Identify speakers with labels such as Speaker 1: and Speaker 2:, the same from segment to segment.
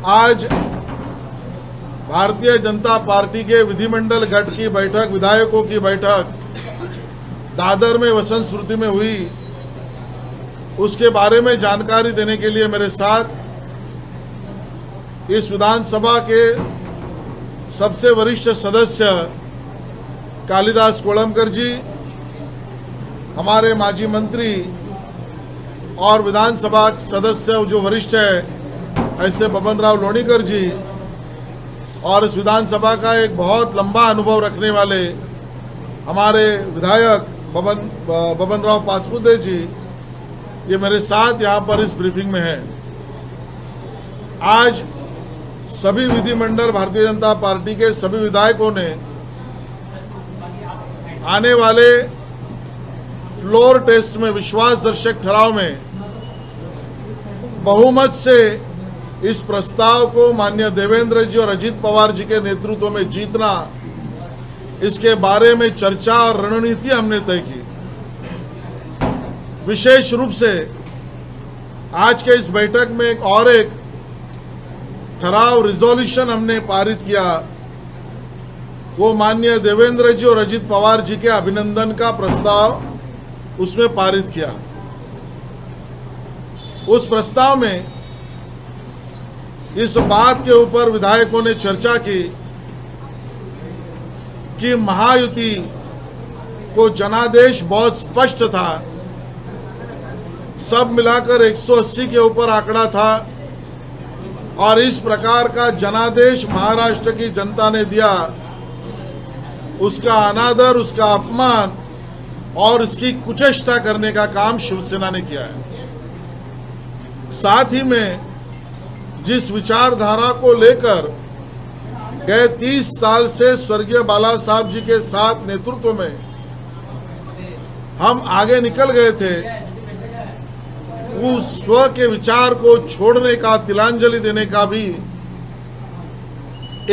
Speaker 1: आज भारतीय जनता पार्टी के विधिमंडल गठ की बैठक, विधायकों की बैठक दादर में वसंत स्मृति में हुई, उसके बारे में जानकारी देने के लिए मेरे साथ इस विधानसभा के सबसे वरिष्ठ सदस्य कालिदास कोलंबकर जी, हमारे माजी मंत्री और विधानसभा सदस्य जो वरिष्ठ है ऐसे बबन राव लोणीकर जी, और इस विधानसभा का एक बहुत लंबा अनुभव रखने वाले हमारे विधायक बबन राव पाचपुते जी, ये मेरे साथ यहाँ पर इस ब्रीफिंग में हैं। आज सभी विधिमंडल भारतीय जनता पार्टी के सभी विधायकों ने आने वाले फ्लोर टेस्ट में, विश्वास दर्शक ठहराव में बहुमत से इस प्रस्ताव को माननीय देवेंद्र जी और अजीत पवार जी के नेतृत्व में जीतना, इसके बारे में चर्चा और रणनीति हमने तय की। विशेष रूप से आज के इस बैठक में एक ठहराव रिजोल्यूशन हमने पारित किया, वो माननीय देवेंद्र जी और अजीत पवार जी के अभिनंदन का प्रस्ताव उसमें पारित किया। उस प्रस्ताव में इस बात के ऊपर विधायकों ने चर्चा की कि महायुति को जनादेश बहुत स्पष्ट था, सब मिलाकर 180 के ऊपर आंकड़ा था, और इस प्रकार का जनादेश महाराष्ट्र की जनता ने दिया, उसका अनादर, उसका अपमान और इसकी कुचेष्टा करने का काम शिवसेना ने किया है। साथ ही में जिस विचारधारा को लेकर गए 30 साल से स्वर्गीय बाला साहब जी के साथ नेतृत्व में हम आगे निकल गए थे, उस स्व के विचार को छोड़ने का, तिलांजलि देने का भी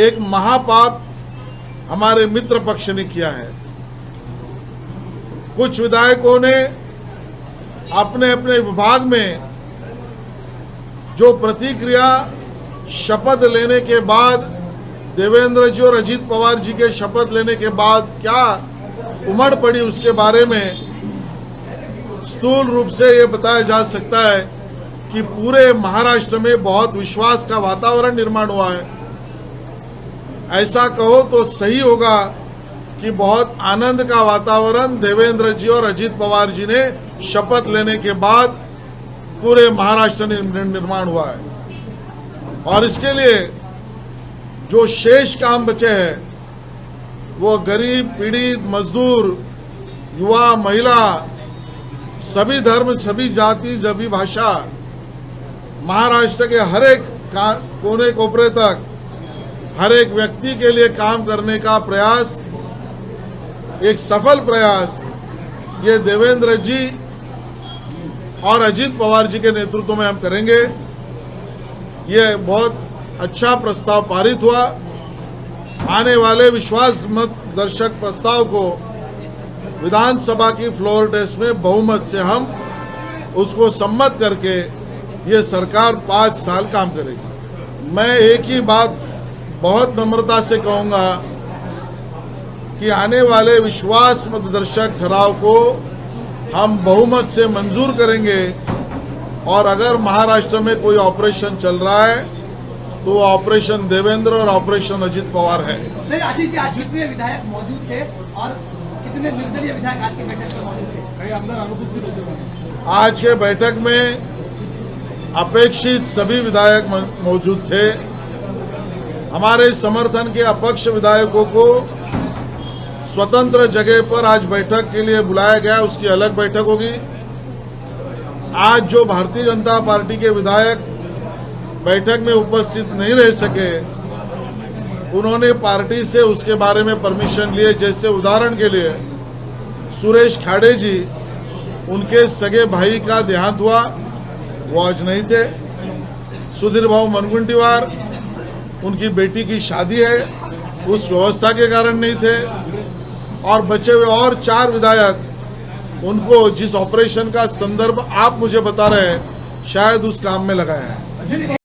Speaker 1: एक महापाप हमारे मित्र पक्ष ने किया है। कुछ विधायकों ने अपने अपने विभाग में जो प्रतिक्रिया शपथ लेने के बाद, देवेंद्र जी और अजीत पवार जी के शपथ लेने के बाद क्या उमड़ पड़ी, उसके बारे में स्थूल रूप से ये बताया जा सकता है कि पूरे महाराष्ट्र में बहुत विश्वास का वातावरण निर्माण हुआ है। ऐसा कहो तो सही होगा कि बहुत आनंद का वातावरण देवेंद्र जी और अजीत पवार जी ने शपथ लेने के बाद पूरे महाराष्ट्र में निर्माण हुआ है। और इसके लिए जो शेष काम बचे हैं वो गरीब, पीड़ित, मजदूर, युवा, महिला, सभी धर्म, सभी जाति, सभी भाषा, महाराष्ट्र के हर एक कोने कोपरे तक हर एक व्यक्ति के लिए काम करने का प्रयास, एक सफल प्रयास, ये देवेंद्र जी और अजीत पवार जी के नेतृत्व में हम करेंगे। ये बहुत अच्छा प्रस्ताव पारित हुआ। आने वाले विश्वास मत दर्शक प्रस्ताव को विधानसभा की फ्लोर टेस्ट में बहुमत से हम उसको सम्मत करके ये सरकार 5 साल काम करेगी। मैं एक ही बात बहुत नम्रता से कहूंगा कि आने वाले विश्वास मत दर्शक ठहराव को हम बहुमत से मंजूर करेंगे, और अगर महाराष्ट्र में कोई ऑपरेशन चल रहा है तो ऑपरेशन देवेंद्र और ऑपरेशन अजीत पवार है।
Speaker 2: नहीं, आशीष जी, आज कितने विधायक मौजूद थे और कितने निर्दलीय विधायक आज की बैठक में मौजूद थे? कई आमदार अनुपस्थित होते। आज
Speaker 1: के बैठक में अपेक्षित सभी विधायक मौजूद थे। हमारे समर्थन के अपक्ष विधायकों को स्वतंत्र जगह पर आज बैठक के लिए बुलाया गया, उसकी अलग बैठक होगी। आज जो भारतीय जनता पार्टी के विधायक बैठक में उपस्थित नहीं रह सके, उन्होंने पार्टी से उसके बारे में परमिशन लिए। जैसे उदाहरण के लिए सुरेश खाड़े जी, उनके सगे भाई का देहांत हुआ, वो आज नहीं थे। सुधीर भाऊ मनगुंटीवार, उनकी बेटी की शादी है, उस व्यवस्था के कारण नहीं थे। और बचे हुए और 4 विधायक, उनको जिस ऑपरेशन का संदर्भ आप मुझे बता रहे हैं, शायद उस काम में लगाया है।